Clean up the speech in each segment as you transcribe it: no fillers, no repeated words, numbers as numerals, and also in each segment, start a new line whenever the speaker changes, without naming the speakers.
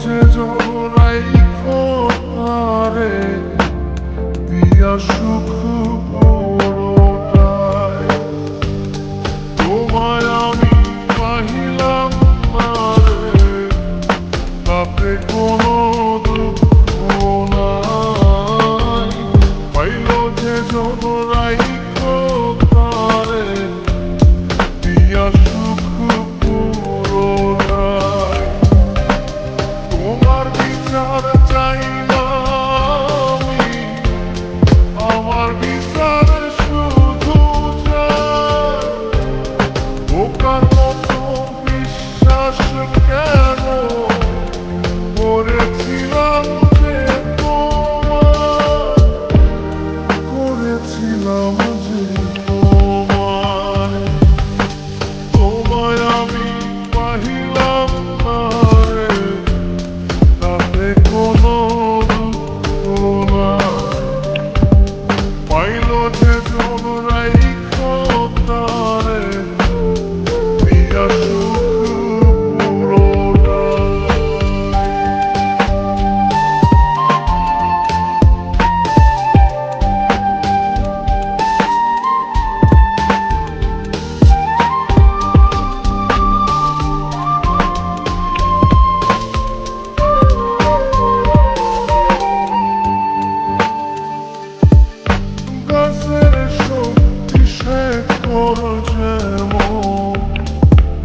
যে জোড়াই খোঁড়ে দিয়া সুখ পুরোটাই তোমায় আমি পাহিলাম না রে তাতে কোনো দুঃখ নাই পাইল যে জোড়াই খোঁড়ে দিয়া সুখ পুরোটাই তোমার বিচার চাই না আমি আমার বিচার শুধু চাই বোকার মতো বিশ্বাস কেন করেছিলাম যে তোমার করেছিলাম যে তোমায় তোমায় আমি পাহিলাম না রে তাতে কোনো দুঃখ নাই পাইল যে জোড়াই খোঁড়ে দিয়া সুখ পুরোটাই গাছের শক্তি শেকড় যেমন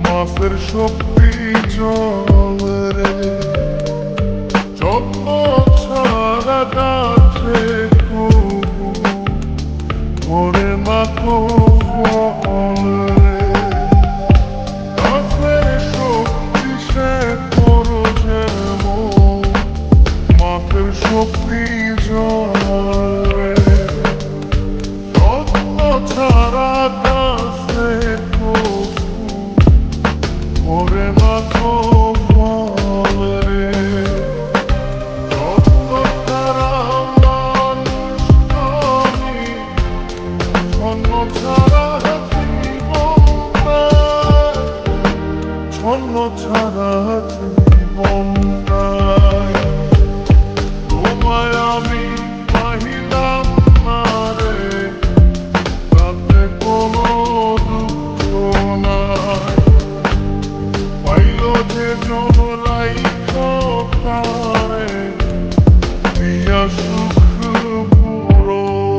মাছের শক্তি জল রে যত্ন ছাড়া গাছে কবু ধরে মাখো ফল রে গাছের শক্তি শেকড় যেমন মাছের শক্তি জল রে যত্ন ছাড়া গাছে কবু ধরে মাখো ফল রে যত্ন ছাড়া মানুষ আমি ছন্ন ছাড়া জীবন নাই ছন্ন ছাড়া জীবন নাই তোমায় আমি পাহিলাম না রে তাতে কোনো দুঃখ নাই পাইল যে জোড়াই খোঁড়ে দিয়া সুখ পুরোটাই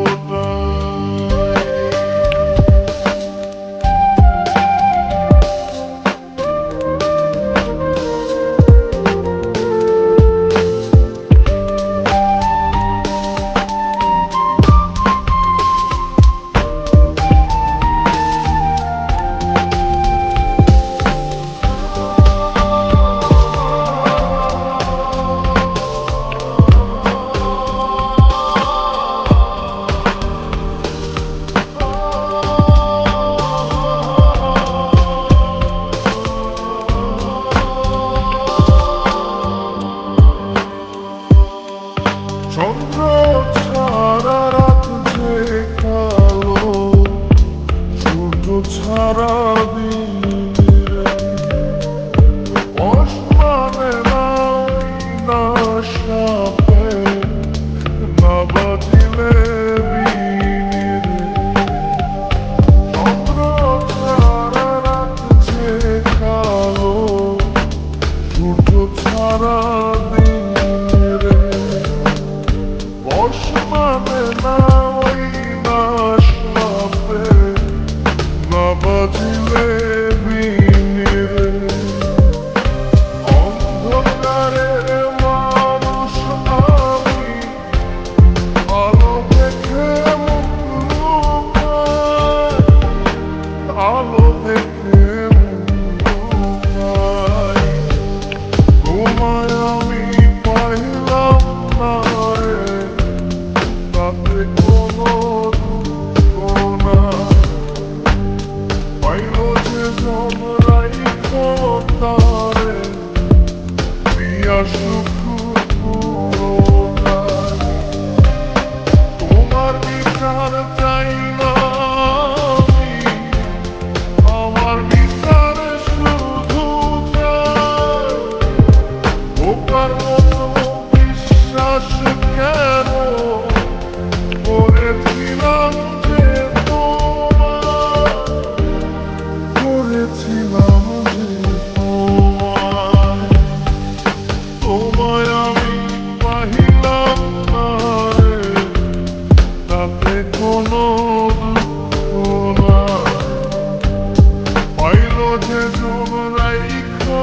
রাইখো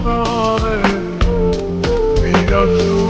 তারে, বিরাসু